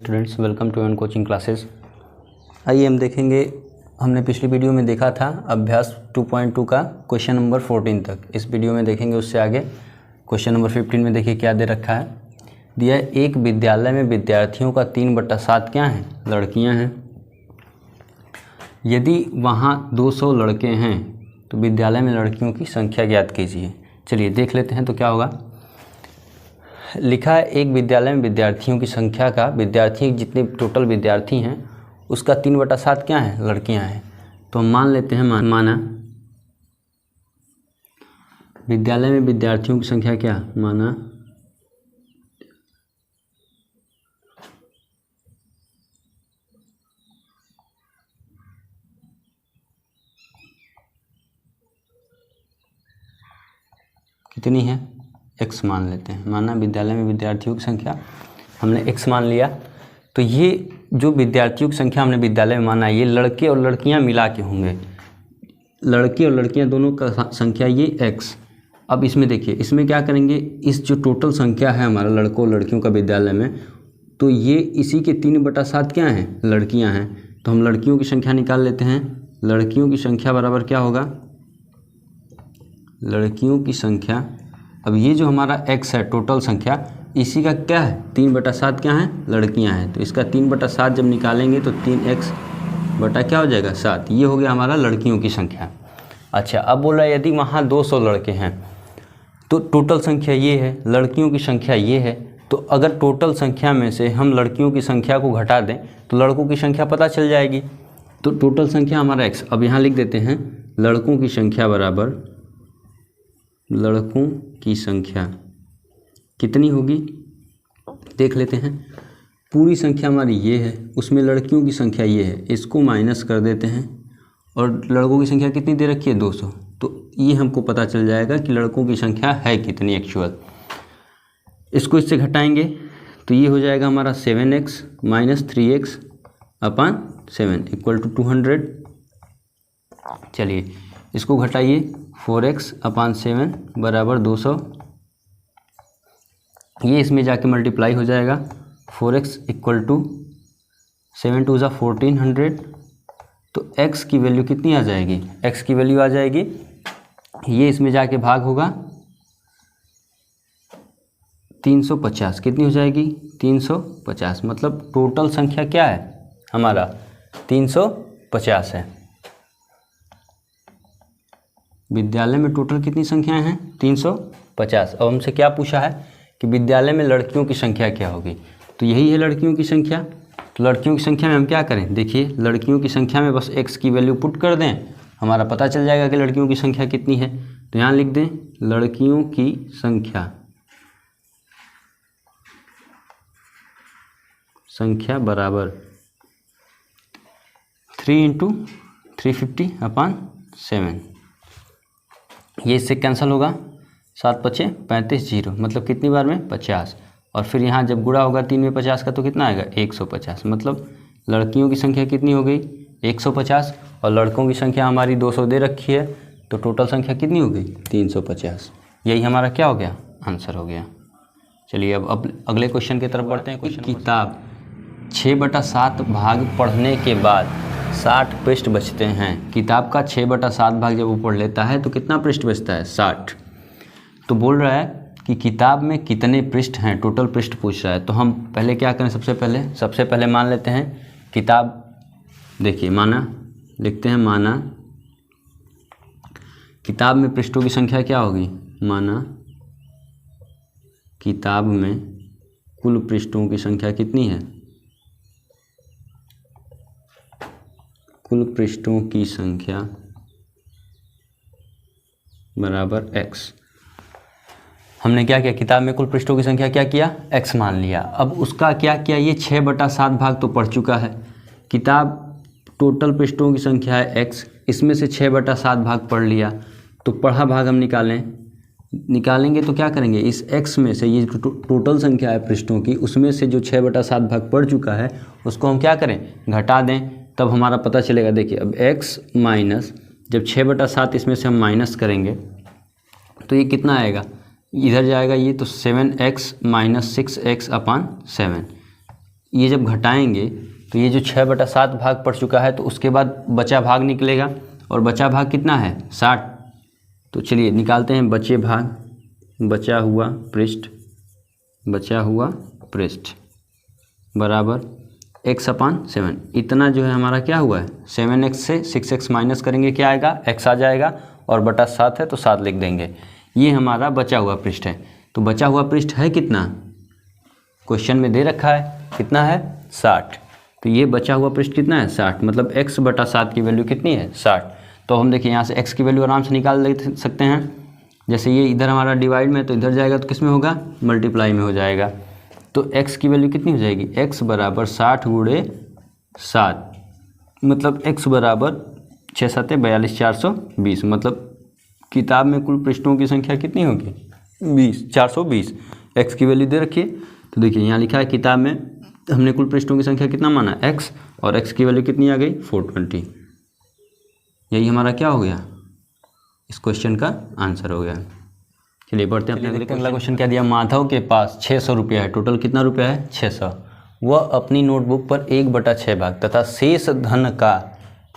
Students welcome to N coaching classes. आइए हम देखेंगे, हमने पिछली वीडियो में देखा था अभ्यास 2.2 का क्वेश्चन नंबर 14 तक। इस वीडियो में देखेंगे उससे आगे क्वेश्चन नंबर 15 में। देखिए क्या दे रखा है, दिया है एक विद्यालय में विद्यार्थियों का 3/7 क्या हैं, लड़कियां हैं। यदि वहाँ 200 लड़के हैं तो विद्यालय में लड़कियों की संख्या ज्ञात कीजिए। चलिए देख लेते हैं तो क्या होगा। लिखा है एक विद्यालय में विद्यार्थियों की संख्या का, विद्यार्थी जितने टोटल विद्यार्थी हैं उसका 3/7 क्या है, लड़कियां हैं। तो हम मान लेते हैं, माना विद्यालय में विद्यार्थियों की संख्या क्या, माना कितनी है, x मान लेते हैं। माना विद्यालय में विद्यार्थियों की संख्या हमने x मान लिया। तो ये जो विद्यार्थियों की संख्या हमने विद्यालय में माना, ये लड़के और लड़कियां मिला के होंगे, लड़के और लड़कियां दोनों का संख्या ये x। अब इसमें देखिए, इसमें क्या करेंगे, इस जो टोटल संख्या है हमारा लड़कों और लड़कियों का विद्यालय में, तो ये इसी के 3/7 क्या हैं, लड़कियाँ हैं। तो हम लड़कियों की संख्या निकाल लेते हैं। लड़कियों की संख्या बराबर क्या होगा, लड़कियों की संख्या, अब ये जो हमारा x है टोटल संख्या, इसी का क्या है 3/7 क्या है, लड़कियां हैं। तो इसका 3/7 जब निकालेंगे तो 3x बटा क्या हो जाएगा, 7। ये हो गया हमारा लड़कियों की संख्या। अच्छा, अब बोल रहा है यदि वहाँ 200 लड़के हैं तो टोटल संख्या ये है, लड़कियों की संख्या ये है। तो अगर टोटल संख्या में से हम लड़कियों की संख्या को घटा दें तो लड़कों की संख्या पता चल जाएगी। तो टोटल संख्या हमारा x, अब यहाँ लिख देते हैं लड़कों की संख्या बराबर, लड़कों की संख्या कितनी होगी, देख लेते हैं। पूरी संख्या हमारी ये है, उसमें लड़कियों की संख्या ये है, इसको माइनस कर देते हैं और लड़कों की संख्या कितनी दे रखी है, 200। तो ये हमको पता चल जाएगा कि लड़कों की संख्या है कितनी एक्चुअल। इसको इससे घटाएंगे तो ये हो जाएगा हमारा 7x - 3x अपान 7 = 200। चलिए इसको घटाइए, 4x अपान 7 बराबर 200। ये इसमें जाके मल्टीप्लाई हो जाएगा, 4x = 7 2 = 1400। तो x की वैल्यू कितनी आ जाएगी, x की वैल्यू आ जाएगी, ये इसमें जाके भाग होगा 350। कितनी हो जाएगी, 350। मतलब टोटल संख्या क्या है हमारा, 350 है। विद्यालय में टोटल कितनी संख्याएं हैं, 350। अब हमसे क्या पूछा है कि विद्यालय में लड़कियों की संख्या क्या होगी, तो यही है लड़कियों की संख्या। तो लड़कियों की संख्या में हम क्या करें, देखिए लड़कियों की संख्या में बस x की वैल्यू पुट कर दें, हमारा पता चल जाएगा कि लड़कियों की संख्या कितनी है। तो यहाँ लिख दें लड़कियों की संख्या बराबर 3 × 350/7। ये इससे कैंसिल होगा, 7 × 5 = 35, 0 मतलब कितनी बार में, 50। और फिर यहाँ जब गुणा होगा 3 में 50 का तो कितना आएगा, 150। मतलब लड़कियों की संख्या कितनी हो गई, 150, और लड़कों की संख्या हमारी 200 दे रखी है। तो टोटल संख्या कितनी हो गई, 350। यही हमारा क्या हो गया, आंसर हो गया। चलिए अब अगले क्वेश्चन की तरफ बढ़ते हैं। किताब 6/7 भाग पढ़ने के बाद 60 पृष्ठ बचते हैं। किताब का 6/7 भाग जब वो पढ़ लेता है तो कितना पृष्ठ बचता है, 60। तो बोल रहा है कि किताब में कितने पृष्ठ हैं, टोटल पृष्ठ पूछ रहा है। तो हम पहले क्या करें, सबसे पहले मान लेते हैं किताब, देखिए माना लिखते हैं, माना किताब में पृष्ठों की संख्या क्या होगी, माना किताब में कुल पृष्ठों की संख्या कितनी है, कुल पृष्ठों की संख्या बराबर x। हमने क्या किया, किताब में कुल पृष्ठों की संख्या क्या किया, x मान लिया। अब उसका क्या किया, ये 6/7 भाग तो पढ़ चुका है। किताब टोटल पृष्ठों की संख्या है x, इसमें से 6/7 भाग पढ़ लिया। तो पढ़ा भाग हम निकालेंगे तो क्या करेंगे, इस x में से ये टोटल संख्या है पृष्ठों की, उसमें से जो 6/7 भाग पढ़ चुका है उसको हम क्या करें, घटा दें, तब हमारा पता चलेगा। देखिए अब x माइनस, जब 6/7 इसमें से हम माइनस करेंगे तो ये कितना आएगा, इधर जाएगा ये, तो 7x - 6x/7। ये जब घटाएंगे तो ये जो 6/7 भाग पड़ चुका है, तो उसके बाद बचा भाग निकलेगा, और बचा भाग कितना है 60। तो चलिए निकालते हैं बचे भाग, बचा हुआ पृष्ठ बराबर x/7। इतना जो है हमारा क्या हुआ है 7x से 6x माइनस करेंगे, क्या आएगा x आ जाएगा, और बटा 7 है तो 7 लिख देंगे। ये हमारा बचा हुआ पृष्ठ है। तो बचा हुआ पृष्ठ है कितना, क्वेश्चन में दे रखा है कितना है 60। तो ये बचा हुआ पृष्ठ कितना है 60, मतलब x/7 की वैल्यू कितनी है 60। तो हम देखिए यहाँ से x की वैल्यू आराम से निकाल सकते हैं। जैसे ये इधर हमारा डिवाइड में, तो इधर जाएगा तो किस में होगा, मल्टीप्लाई में हो जाएगा। तो x की वैल्यू कितनी हो जाएगी, x बराबर 60 गुणे 7, मतलब x बराबर 6 7 42 420। मतलब किताब में कुल पृष्ठों की संख्या कितनी होगी 420। x की वैल्यू दे रखिए, तो देखिए यहाँ लिखा है किताब में हमने कुल पृष्ठों की संख्या कितना माना x, और x की वैल्यू कितनी आ गई 420। यही हमारा क्या हो गया, इस क्वेश्चन का आंसर हो गया। चलिए बढ़ते हैं अपने अगला क्वेश्चन। क्या दिया, माधव के पास 600 रुपया है, टोटल कितना रुपया है 600। वह अपनी नोटबुक पर 1/6 भाग तथा शेष धन का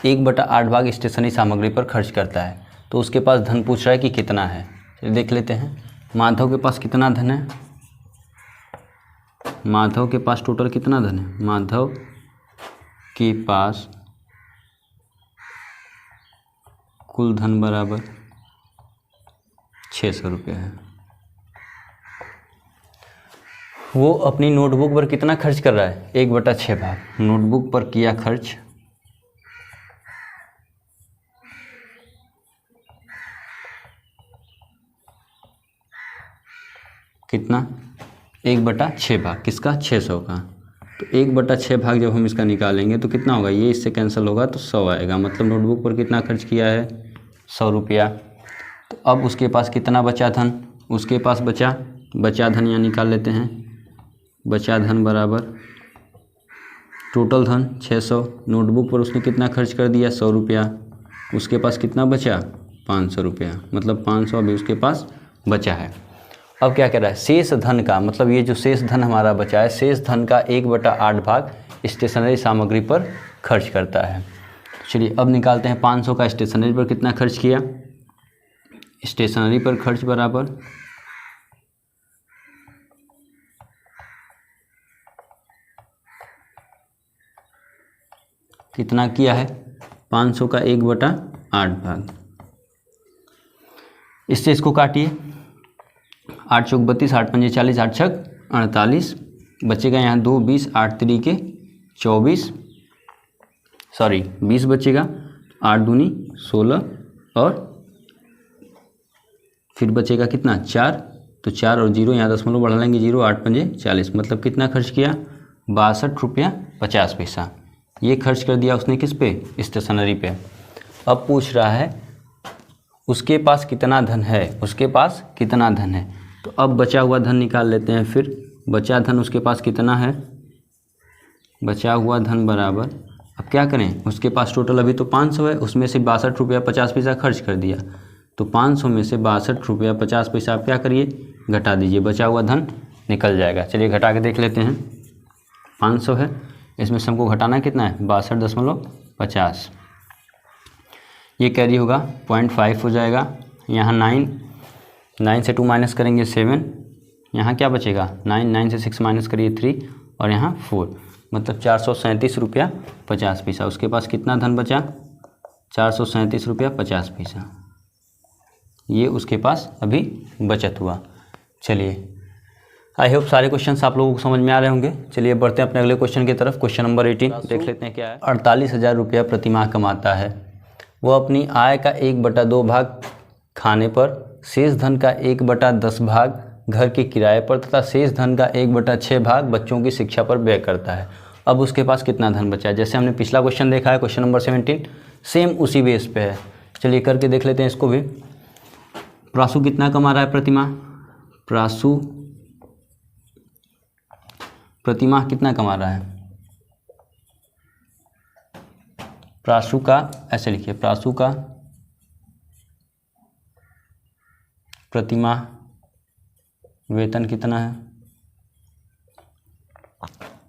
1/8 भाग स्टेशनरी सामग्री पर खर्च करता है। तो उसके पास धन पूछ रहा है कि कितना है। चलिए देख लेते हैं माधव के पास कितना धन है। माधव के पास टोटल कितना धन है, माधव के पास कुल धन बराबर 600 रुपया है। वो अपनी नोटबुक पर कितना खर्च कर रहा है 1/6 भाग, नोटबुक पर किया खर्च कितना 1/6 भाग, किसका 600 का। तो 1/6 भाग जब हम इसका निकालेंगे तो कितना होगा, ये इससे कैंसिल होगा तो 100 आएगा। मतलब नोटबुक पर कितना खर्च किया है 100 रुपया। तो अब उसके पास कितना बचा धन, उसके पास बचा धन यहाँ निकाल लेते हैं। बचा धन बराबर टोटल धन 600, नोटबुक पर उसने कितना खर्च कर दिया 100 रुपया, उसके पास कितना बचा 500 रुपया, मतलब 500 अभी उसके पास बचा है। अब क्या कह रहा है, शेष धन का, मतलब ये जो शेष धन हमारा बचा है, शेष धन का 1/8 भाग स्टेशनरी सामग्री पर खर्च करता है। चलिए अब निकालते हैं 500 का स्टेशनरी पर कितना खर्च किया। स्टेशनरी पर खर्च बराबर कितना किया है 500 का 1/8 भाग। इससे इसको काटिए, 8 चौक 32, 8 पंजे 40, 8 छक 48, बचेगा यहाँ 2 20, 8 तरीके 24, सॉरी 20 बचेगा, 8 दूनी 16, और फिर बचेगा कितना 4, तो 4 और 0 यहाँ दशमलव बढ़ा लेंगे 0, 8 पंजे 40, मतलब कितना खर्च किया 62 रुपया 50 पैसा। ये खर्च कर दिया उसने किस पे, स्टेशनरी पे। अब पूछ रहा है उसके पास कितना धन है, उसके पास कितना धन है। तो अब बचा हुआ धन निकाल लेते हैं। फिर बचा धन उसके पास कितना है, बचा हुआ धन बराबर, अब क्या करें, उसके पास टोटल अभी तो 500 है, उसमें से 62 रुपया 50 पैसा खर्च कर दिया। तो 500 में से 62 रुपया 50 पैसा आप क्या करिए घटा दीजिए, बचा हुआ धन निकल जाएगा। चलिए घटा के देख लेते हैं। 500 है, इसमें से हमको घटाना कितना है 62.50। ये कैरी होगा 0.5 हो जाएगा। यहाँ 9 से 2 माइनस करेंगे 7, यहाँ क्या बचेगा 9 से 6 माइनस करिए 3, और यहाँ 4, मतलब 437 रुपया 50 पैसा। उसके पास कितना धन बचा 437 रुपया 50 पैसा, ये उसके पास अभी बचत हुआ। चलिए आई होप सारे क्वेश्चंस आप लोगों को समझ में आ रहे होंगे। चलिए बढ़ते हैं अपने अगले क्वेश्चन की तरफ। क्वेश्चन नंबर 18 देख लेते हैं क्या है। 48,000 रुपया प्रतिमाह कमाता है। वह अपनी आय का 1/2 भाग खाने पर, शेष धन का 1/10 भाग घर के किराए पर तथा शेष धन का 1/6 भाग बच्चों की शिक्षा पर व्यय करता है। अब उसके पास कितना धन बचा है। जैसे हमने पिछला क्वेश्चन देखा है क्वेश्चन नंबर 17, सेम उसी बेस पे है। चलिए करके देख लेते हैं इसको भी। प्रासु कितना कमा रहा है प्रतिमाह, प्रासु प्रतिमाह कितना कमा रहा है। प्रासु का ऐसे लिखिए, प्रासु का प्रतिमाह वेतन कितना है,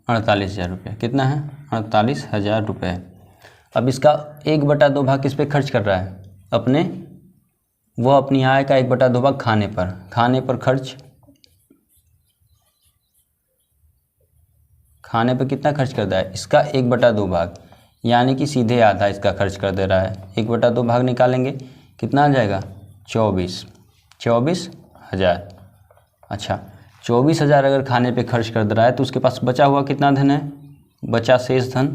48,000 रुपये। कितना है? 48,000 रुपये। अब इसका 1/2 भाग किस पे खर्च कर रहा है? वह अपनी आय का 1/2 भाग खाने पर खर्च, खाने पर कितना खर्च कर रहा है? इसका 1/2 भाग, यानी कि सीधे आधा इसका खर्च कर दे रहा है। 1/2 भाग निकालेंगे, कितना आ जाएगा? 24,000। अच्छा, 24,000 अगर खाने पे खर्च कर दे रहा है तो उसके पास बचा हुआ कितना धन है? बचा शेष धन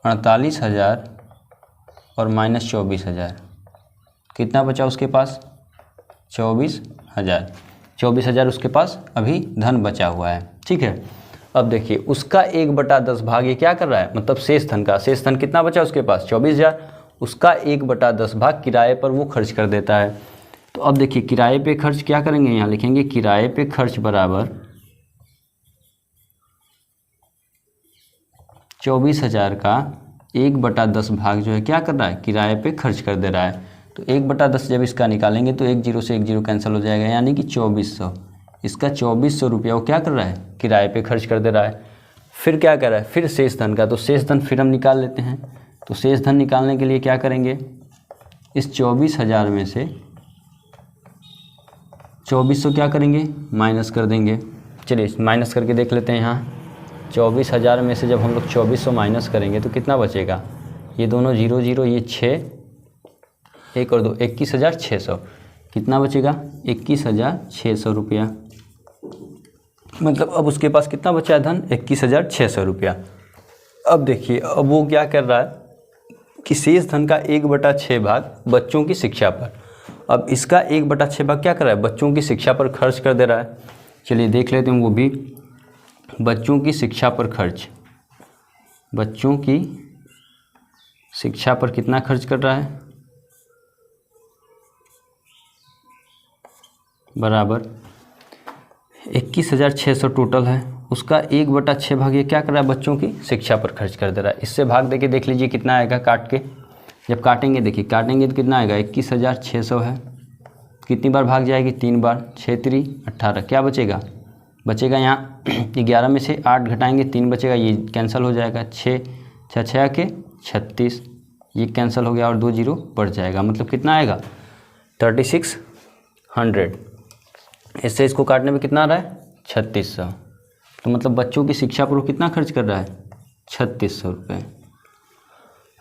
48,000 और माइनस 24,000, कितना बचा उसके पास? 24,000। 24,000 उसके पास अभी धन बचा हुआ है। ठीक है, अब देखिए उसका 1/10 भाग ये क्या कर रहा है? मतलब शेष धन का, शेष धन कितना बचा उसके पास? 24,000। उसका 1/10 भाग किराए पर वो खर्च कर देता है। तो अब देखिए किराए पे खर्च क्या करेंगे? यहाँ लिखेंगे किराए पे खर्च बराबर 24,000 का 1/10 भाग जो है क्या कर रहा है? किराए पे खर्च कर दे रहा है। तो 1/10 जब इसका निकालेंगे तो 1 0 से 1 0 कैंसिल हो जाएगा, यानी कि 2400। इसका 2400 रुपया वो क्या कर रहा है? किराए पे खर्च कर दे रहा है। फिर क्या कर रहा है? फिर शेष धन का, तो शेष धन फिर हम निकाल लेते हैं। तो शेष धन निकालने के लिए क्या करेंगे? इस 24,000 में से 2400 क्या करेंगे? माइनस कर देंगे। चलिए माइनस करके देख लेते हैं। यहाँ 24,000 में से जब हम लोग 2400 माइनस करेंगे तो कितना बचेगा? ये दोनों 0 0, ये 6, 1 और 2, 21,600। कितना बचेगा? 21,600 रुपया। मतलब अब उसके पास कितना बचा है धन? 21,600 रुपया। अब देखिए अब वो क्या कर रहा है कि शेष धन का 1/6 भाग बच्चों की शिक्षा पर। अब इसका 1/6 भाग क्या कर रहा है? बच्चों की शिक्षा पर खर्च कर दे रहा है। चलिए देख लेते हैं वो भी। बच्चों की शिक्षा पर खर्च, बच्चों की शिक्षा पर कितना खर्च कर रहा है? बराबर 21,600 टोटल है। उसका 1/6 भाग ये क्या कर रहा है? बच्चों की शिक्षा पर खर्च कर दे रहा है। इससे भाग देके देख लीजिए कितना आएगा काट के। जब काटेंगे देखिए, काटेंगे तो कितना आएगा? 21,600 है। कितनी बार भाग जाएगी? 3 बार। 6 3 18, क्या बचेगा? बचेगा यहाँ 11 में से 8 घटाएंगे 3 बचेगा, ये कैंसिल हो जाएगा। 6 6 6 के 36, ये कैंसिल हो गया और 2 0 बढ़ जाएगा। मतलब कितना आएगा? 3600। इससे इसको काटने में कितना आ रहा है? 3600। तो मतलब बच्चों की शिक्षा पर वो कितना खर्च कर रहा है? 3600 रुपये।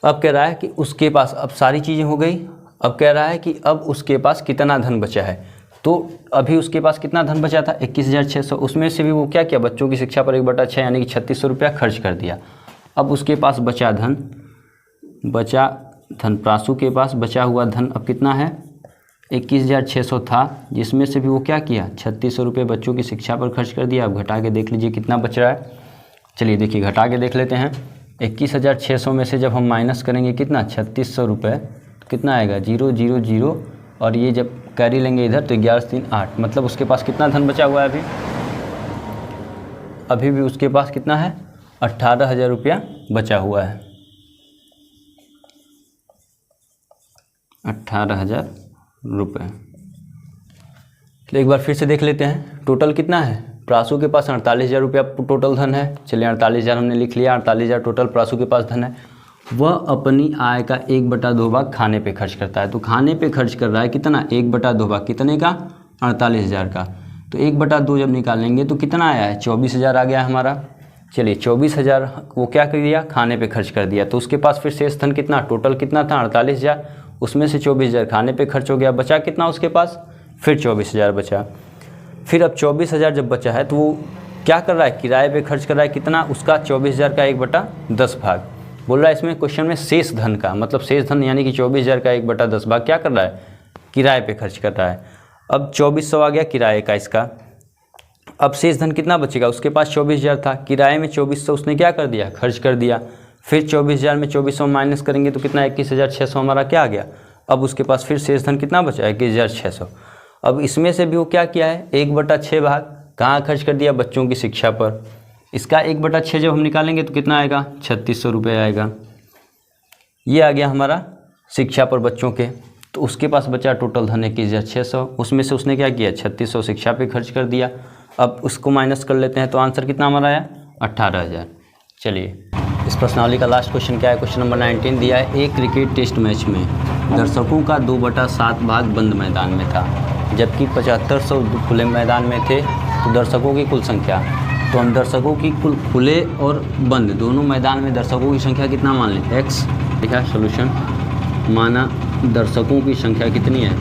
अब कह रहा है कि उसके पास, अब सारी चीज़ें हो गई, अब कह रहा है कि अब उसके पास कितना धन बचा है। तो अभी उसके पास कितना धन बचा था? 21,600। उसमें से भी वो क्या किया? बच्चों की शिक्षा पर 1/6 यानी कि 3600 रुपया खर्च कर दिया। अब उसके पास बचा धन प्रासु के पास बचा हुआ धन अब कितना है? 21,600 था, जिसमें से भी वो क्या किया? 3600 रुपये बच्चों की शिक्षा पर खर्च कर दिया। अब घटा के देख लीजिए कितना बच रहा है। चलिए देखिए घटा के देख लेते हैं। 21,600 में से जब हम माइनस करेंगे कितना? 3600 रुपये, कितना आएगा? 0 0 0, और ये जब कैरी लेंगे इधर तो 11 3 8। मतलब उसके पास कितना धन बचा हुआ है? अभी भी उसके पास कितना है? 18,000 रुपया बचा हुआ है। 18,000 रुपये। तो एक बार फिर से देख लेते हैं टोटल कितना है। प्रासु के पास 48,000 रुपया टोटल धन है। चलिए 48,000 हमने लिख लिया। 48,000 टोटल प्रासु के पास धन है। वह अपनी आय का 1/2 भाग खाने पे खर्च करता है। तो खाने पे खर्च कर रहा है कितना? 1/2 भाग कितने का? 48,000 का। तो 1/2 जब निकालेंगे तो कितना आया है? 24,000 आ गया हमारा। चलिए 24,000 वो क्या कर दिया? खाने पे खर्च कर दिया। तो उसके पास फिर शेष धन कितना? टोटल कितना था? 48,000। उसमें से 24,000 खाने पे खर्च हो गया। बचा कितना उसके पास? फिर 24,000 बचा। फिर अब 24,000 जब बचा है तो वो क्या कर रहा है? किराए पे खर्च कर रहा है। कितना? उसका 24,000 का 1/10 भाग। बोल रहा है इसमें क्वेश्चन में शेष धन का, मतलब शेष धन यानी कि 24,000 का 1/10 भाग क्या कर रहा है? किराए पे खर्च कर रहा है। अब 2400 आ गया किराए का इसका। अब शेष धन कितना बचेगा? उसके पास 24,000 था, किराए में 2400 उसने क्या कर दिया? खर्च कर दिया। फिर 24,000 में 2400 माइनस करेंगे तो कितना? 21,600 हमारा क्या आ गया? अब उसके पास फिर शेष धन कितना बचा? 21,600। अब इसमें से भी वो क्या किया है? 1/6 भाग कहाँ खर्च कर दिया? बच्चों की शिक्षा पर। इसका 1/6 जब हम निकालेंगे तो कितना आएगा? 3600 रुपये आएगा। ये आ गया हमारा शिक्षा पर बच्चों के। तो उसके पास बचा टोटल धन 21,600। उसमें से उसने क्या किया? 3600 शिक्षा पे खर्च कर दिया। अब उसको माइनस कर लेते हैं तो आंसर कितना हमारा आया 18,000। चलिए इस प्रश्नावली का लास्ट क्वेश्चन क्या है, क्वेश्चन नंबर 19 दिया है। एक क्रिकेट टेस्ट मैच में दर्शकों का 2/7 भाग बंद मैदान में था, जबकि 7500 खुले मैदान में थे, तो दर्शकों की कुल संख्या। तो हम दर्शकों की कुल खुले और बंद दोनों मैदान में दर्शकों की संख्या कितना मान लें, x। लिखा सॉल्यूशन, माना दर्शकों की संख्या कितनी है,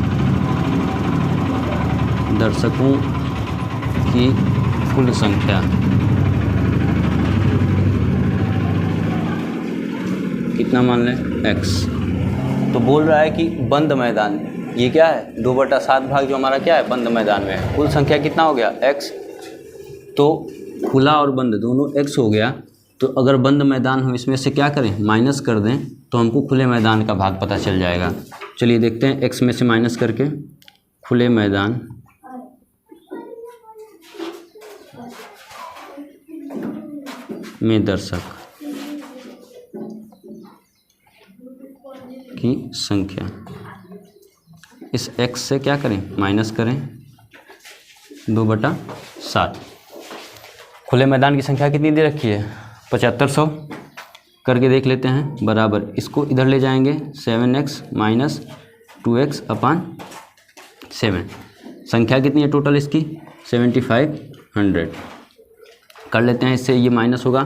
दर्शकों की कुल संख्या कितना मान लें, x। तो बोल रहा है कि बंद मैदान, ये क्या है 2/7 भाग जो हमारा क्या है बंद मैदान में है, कुल संख्या कितना हो गया x। तो खुला और बंद दोनों x हो गया। तो अगर बंद मैदान हम इसमें से क्या करें, माइनस कर दें, तो हमको खुले मैदान का भाग पता चल जाएगा। चलिए देखते हैं, x में से माइनस करके खुले मैदान में दर्शक की संख्या, इस x से क्या करें, माइनस करें 2/7। खुले मैदान की संख्या कितनी दे रखी है 7500, करके देख लेते हैं, बराबर इसको इधर ले जाएंगे 7x माइनस 2x अपान 7। संख्या कितनी है टोटल इसकी 7500। कर लेते हैं, इससे ये माइनस होगा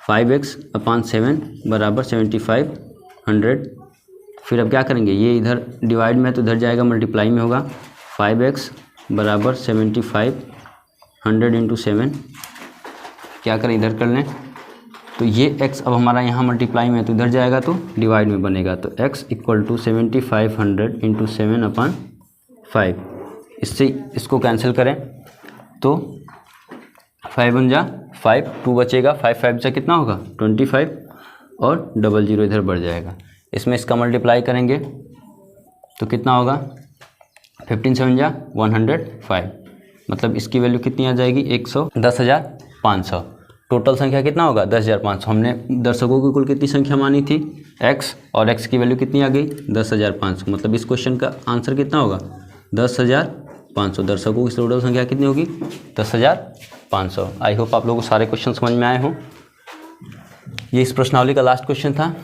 5x अपान 7 बराबर 7500। फिर अब क्या करेंगे, ये इधर डिवाइड में तो इधर जाएगा मल्टीप्लाई में होगा, 5x बराबर 7500 इंटू 7। क्या करें, इधर कर लें, तो ये x अब हमारा यहाँ मल्टीप्लाई में तो इधर जाएगा तो डिवाइड में बनेगा, तो x इक्वल टू 7500 इंटू 7 अपान 5। इससे इसको कैंसिल करें तो 5 1 जा 5, 2 बचेगा, 5 5 से कितना होगा 25 और 00 इधर बढ़ जाएगा। इसमें इसका मल्टीप्लाई करेंगे तो कितना होगा 15 7 जा 105, मतलब इसकी वैल्यू कितनी आ जाएगी 10,500। टोटल संख्या कितना होगा 10,500। हमने दर्शकों की कुल कितनी संख्या मानी थी x, और x की वैल्यू कितनी आ गई 10,500, मतलब इस क्वेश्चन का आंसर कितना होगा 10,500। दर्शकों की टोटल संख्या कितनी होगी 10,500। आई होप आप लोगों को सारे क्वेश्चन समझ में आए हों। ये इस प्रश्नावली का लास्ट क्वेश्चन था।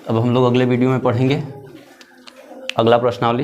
अब हम लोग अगले वीडियो में पढ़ेंगे अगला प्रश्नावली।